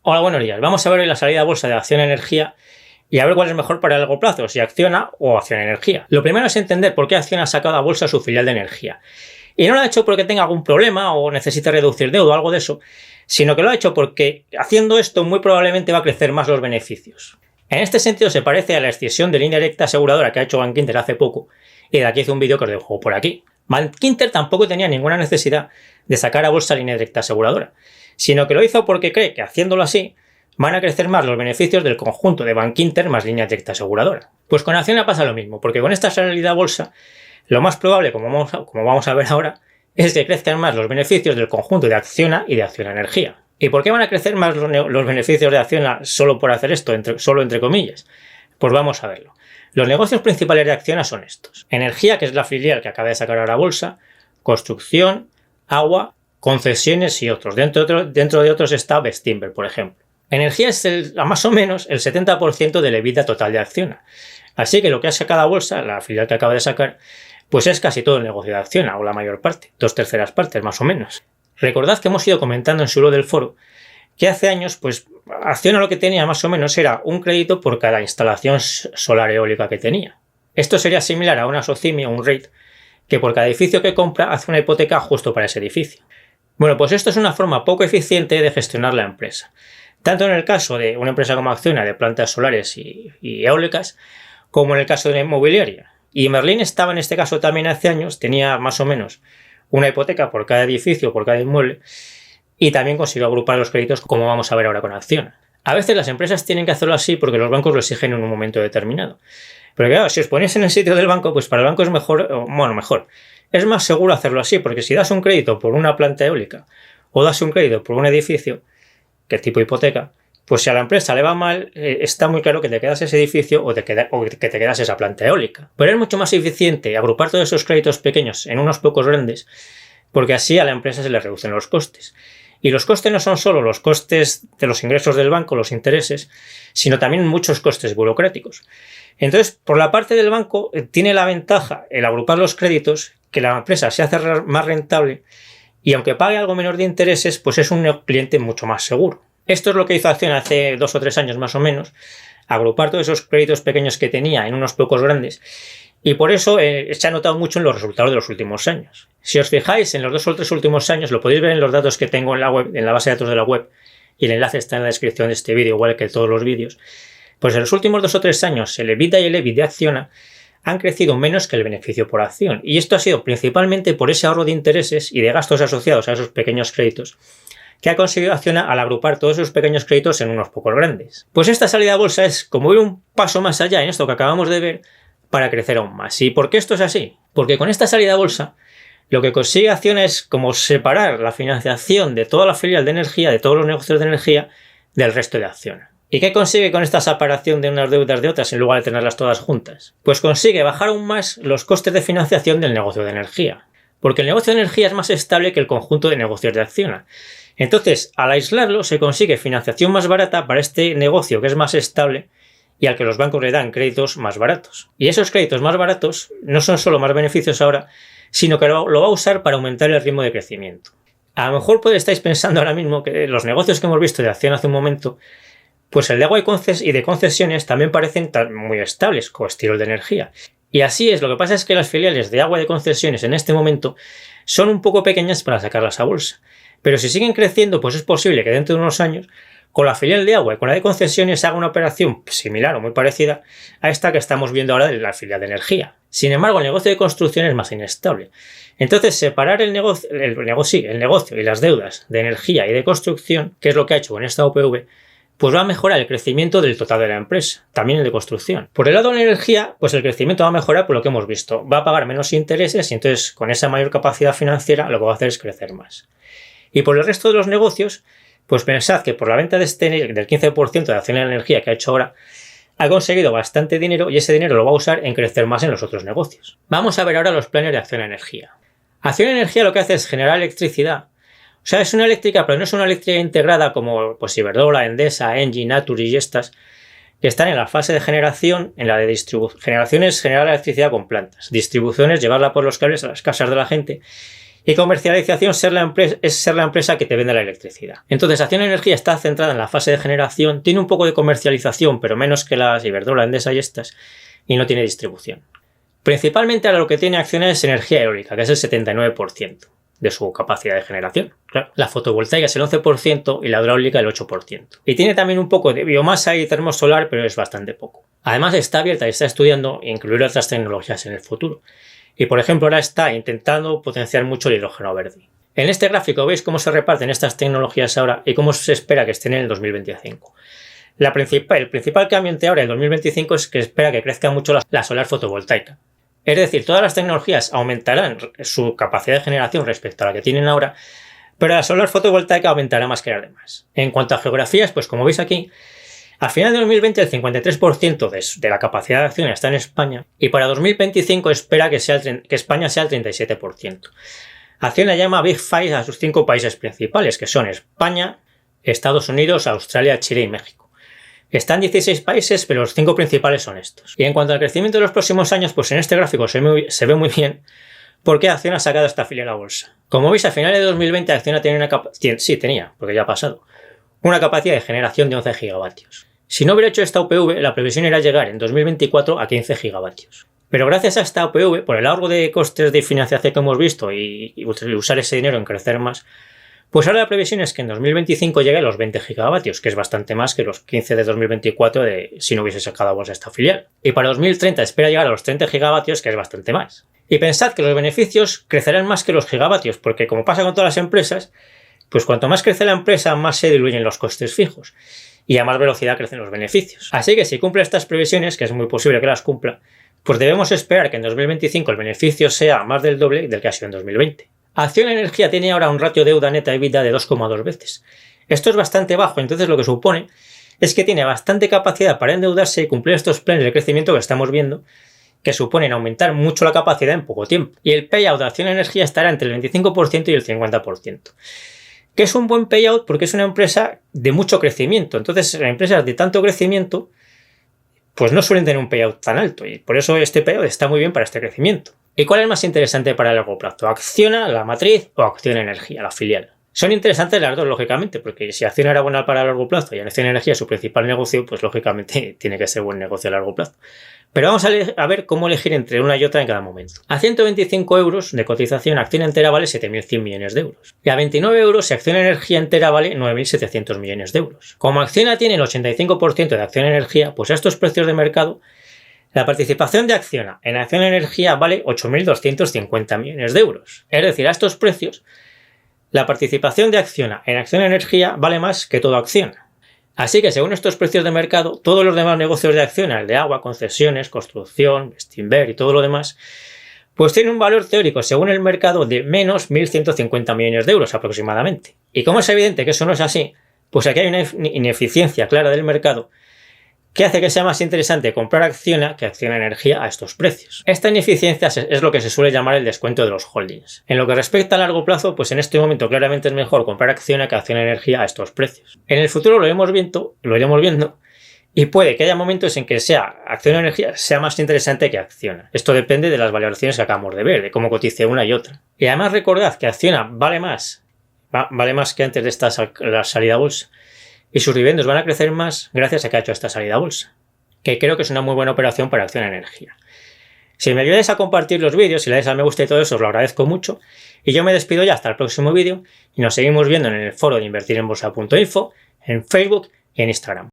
Hola, buenos días. Vamos a ver hoy la salida a bolsa de Acciona Energía y a ver cuál es mejor para el largo plazo, si Acciona o Acciona Energía. Lo primero es entender por qué Acciona ha sacado a bolsa su filial de energía. Y no lo ha hecho porque tenga algún problema o necesite reducir deuda o algo de eso, sino que lo ha hecho porque haciendo esto muy probablemente va a crecer más los beneficios. En este sentido se parece a la escisión de línea directa aseguradora que ha hecho Bankinter hace poco, y de aquí hice un vídeo que os dejo por aquí. Bankinter tampoco tenía ninguna necesidad de sacar a bolsa línea directa aseguradora, sino que lo hizo porque cree que haciéndolo así van a crecer más los beneficios del conjunto de Bankinter más línea directa aseguradora. Pues con Acciona pasa lo mismo, porque con esta salida a bolsa, lo más probable, como vamos a ver ahora, es que crezcan más los beneficios del conjunto de Acciona y de Acciona Energía. ¿Y por qué van a crecer más los beneficios de Acciona solo por hacer esto, solo entre comillas? Pues vamos a verlo. Los negocios principales de Acciona son estos: Energía, que es la filial que acaba de sacar ahora a bolsa; construcción, agua, concesiones y otros. Dentro de otros está Bestinver, por ejemplo. Energía es más o menos el 70% del EBITDA total de Acciona. Así que lo que ha sacado a bolsa, la filial que acaba de sacar, pues es casi todo el negocio de Acciona, o la mayor parte, 2/3 partes más o menos. Recordad que hemos ido comentando en su hilo del foro que hace años, pues Acciona lo que tenía más o menos era un crédito por cada instalación solar eólica que tenía. Esto sería similar a una SOCIMI o un REIT, que por cada edificio que compra hace una hipoteca justo para ese edificio. Bueno, pues esto es una forma poco eficiente de gestionar la empresa, tanto en el caso de una empresa como Acciona de plantas solares y eólicas, como en el caso de la inmobiliaria. Y Merlin estaba en este caso también hace años, tenía más o menos una hipoteca por cada edificio, por cada inmueble, y también consiguió agrupar los créditos, como vamos a ver ahora con Acciona. A veces las empresas tienen que hacerlo así porque los bancos lo exigen en un momento determinado. Pero claro, si os ponéis en el sitio del banco, pues para el banco es mejor. Es más seguro hacerlo así, porque si das un crédito por una planta eólica o das un crédito por un edificio, que es tipo hipoteca, pues si a la empresa le va mal, está muy claro que te quedas ese edificio o que te quedas esa planta eólica. Pero es mucho más eficiente agrupar todos esos créditos pequeños en unos pocos grandes, porque así a la empresa se le reducen los costes. Y los costes no son solo los costes de los ingresos del banco, los intereses, sino también muchos costes burocráticos. Entonces, por la parte del banco, tiene la ventaja el agrupar los créditos, que la empresa se hace más rentable, y aunque pague algo menor de intereses, pues es un cliente mucho más seguro. Esto es lo que hizo Acciona hace 2 o 3 años más o menos, agrupar todos esos créditos pequeños que tenía en unos pocos grandes, y por eso se ha notado mucho en los resultados de los últimos años. Si os fijáis en los 2 o 3 últimos años, lo podéis ver en los datos que tengo en la web, en la base de datos de la web, y el enlace está en la descripción de este vídeo, igual que todos los vídeos. Pues en los últimos 2 o 3 años, el EBITDA y el EBIT de Acciona han crecido menos que el beneficio por acción, y esto ha sido principalmente por ese ahorro de intereses y de gastos asociados a esos pequeños créditos que ha conseguido Acciona al agrupar todos esos pequeños créditos en unos pocos grandes. Pues esta salida a bolsa es como ir un paso más allá en esto que acabamos de ver, para crecer aún más. ¿Y por qué esto es así? Porque con esta salida a bolsa, lo que consigue Acciona es como separar la financiación de toda la filial de energía, de todos los negocios de energía, del resto de Acciona. ¿Y qué consigue con esta separación de unas deudas de otras en lugar de tenerlas todas juntas? Pues consigue bajar aún más los costes de financiación del negocio de energía. Porque el negocio de energía es más estable que el conjunto de negocios de Acciona. Entonces, al aislarlo, se consigue financiación más barata para este negocio que es más estable y al que los bancos le dan créditos más baratos. Y esos créditos más baratos no son solo más beneficios ahora, sino que lo va a usar para aumentar el ritmo de crecimiento. A lo mejor estáis pensando ahora mismo que los negocios que hemos visto de Acciona hace un momento, pues el de agua y de concesiones también parecen muy estables, como estilo de energía. Y así es, lo que pasa es que las filiales de agua y de concesiones en este momento son un poco pequeñas para sacarlas a bolsa. Pero si siguen creciendo, pues es posible que dentro de unos años, con la filial de agua y con la de concesiones haga una operación similar o muy parecida a esta que estamos viendo ahora de la filial de energía. Sin embargo, el negocio de construcción es más inestable. Entonces, separar el negocio y las deudas de energía y de construcción, que es lo que ha hecho con esta OPV, pues va a mejorar el crecimiento del total de la empresa, también el de construcción. Por el lado de la energía, pues el crecimiento va a mejorar por lo que hemos visto. Va a pagar menos intereses y entonces con esa mayor capacidad financiera lo que va a hacer es crecer más. Y por el resto de los negocios, pues pensad que por la venta del 15% de Acciona Energía que ha hecho ahora, ha conseguido bastante dinero y ese dinero lo va a usar en crecer más en los otros negocios. Vamos a ver ahora los planes de Acciona Energía. Acciona Energía lo que hace es generar electricidad. O sea, es una eléctrica, pero no es una eléctrica integrada como pues Iberdrola, Endesa, Engie, Naturgy y estas, que están en la fase de generación. En la de generación es generar la electricidad con plantas. Distribución es llevarla por los cables a las casas de la gente. Y comercialización es ser la empresa que te vende la electricidad. Entonces, Acciona Energía está centrada en la fase de generación, tiene un poco de comercialización, pero menos que las Iberdrola, Endesa y estas, y no tiene distribución. Principalmente ahora lo que tiene Acciona es energía eólica, que es el 79% de su capacidad de generación. Claro, la fotovoltaica es el 11% y la hidráulica el 8%. Y tiene también un poco de biomasa y termosolar, pero es bastante poco. Además está abierta y está estudiando incluir otras tecnologías en el futuro. Y por ejemplo ahora está intentando potenciar mucho el hidrógeno verde. En este gráfico veis cómo se reparten estas tecnologías ahora y cómo se espera que estén en el 2025. El principal cambio entre ahora y el 2025 es que espera que crezca mucho la solar fotovoltaica. Es decir, todas las tecnologías aumentarán su capacidad de generación respecto a la que tienen ahora, pero la solar fotovoltaica aumentará más que las demás. En cuanto a geografías, pues como veis aquí, a final de 2020 el 53% de la capacidad de Acciona está en España y para 2025 espera que España sea el 37%. Acciona llama Big Five a sus 5 países principales, que son España, Estados Unidos, Australia, Chile y México. Están 16 países, pero los 5 principales son estos. Y en cuanto al crecimiento de los próximos años, pues en este gráfico se ve muy bien por qué Acciona ha sacado esta afiliada a la bolsa. Como veis, a finales de 2020 Acciona tenía, porque ya ha pasado, una capacidad de generación de 11 gigavatios. Si no hubiera hecho esta UPV, la previsión era llegar en 2024 a 15 gigavatios. Pero gracias a esta UPV, por el ahorro de costes de financiación que hemos visto y usar ese dinero en crecer más, pues ahora la previsión es que en 2025 llegue a los 20 gigavatios, que es bastante más que los 15 de 2024 si no hubiese sacado a bolsa esta filial. Y para 2030 espera llegar a los 30 gigavatios, que es bastante más. Y pensad que los beneficios crecerán más que los gigavatios, porque como pasa con todas las empresas, pues cuanto más crece la empresa, más se diluyen los costes fijos. Y a más velocidad crecen los beneficios. Así que si cumple estas previsiones, que es muy posible que las cumpla, pues debemos esperar que en 2025 el beneficio sea más del doble del que ha sido en 2020. Acciona Energía tiene ahora un ratio deuda neta EBITDA de 2,2 veces. Esto es bastante bajo, entonces lo que supone es que tiene bastante capacidad para endeudarse y cumplir estos planes de crecimiento que estamos viendo, que suponen aumentar mucho la capacidad en poco tiempo. Y el payout de Acciona Energía estará entre el 25% y el 50%. Que es un buen payout porque es una empresa de mucho crecimiento. Entonces, las empresas de tanto crecimiento pues no suelen tener un payout tan alto y por eso este payout está muy bien para este crecimiento. ¿Y cuál es más interesante para el largo plazo? ¿Acciona, la matriz o Acciona Energía, la filial? Son interesantes las dos, lógicamente, porque si Acciona era buena para el largo plazo y Acciona Energía es su principal negocio, pues lógicamente tiene que ser buen negocio a largo plazo. Pero vamos a ver cómo elegir entre una y otra en cada momento. A 125 euros de cotización, Acciona entera vale 7.100 millones de euros. Y a 29 euros, si Acciona Energía entera vale 9.700 millones de euros. Como Acciona tiene el 85% de Acciona Energía, pues a estos precios de mercado, la participación de Acciona en Acciona Energía vale 8.250 millones de euros. Es decir, a estos precios, la participación de Acciona en Acciona Energía vale más que todo Acciona. Así que según estos precios de mercado, todos los demás negocios de Acciona, el de agua, concesiones, construcción, Bestinver y todo lo demás, pues tienen un valor teórico según el mercado de menos 1.150 millones de euros aproximadamente. Y como es evidente que eso no es así, pues aquí hay una ineficiencia clara del mercado que hace que sea más interesante comprar Acciona que Acciona Energía a estos precios. Esta ineficiencia es lo que se suele llamar el descuento de los holdings. En lo que respecta a largo plazo, pues en este momento claramente es mejor comprar Acciona que Acciona Energía a estos precios. En el futuro lo iremos viendo y puede que haya momentos en que Acciona Energía sea más interesante que Acciona. Esto depende de las valoraciones que acabamos de ver, de cómo cotice una y otra. Y además recordad que Acciona vale más que antes de la salida a bolsa. Y sus dividendos van a crecer más gracias a que ha hecho esta salida a bolsa, que creo que es una muy buena operación para Acciona Energía. Si me ayudáis a compartir los vídeos, si le dais al me gusta y todo eso, os lo agradezco mucho. Y yo me despido ya hasta el próximo vídeo y nos seguimos viendo en el foro de invertirenbolsa.info, en Facebook y en Instagram.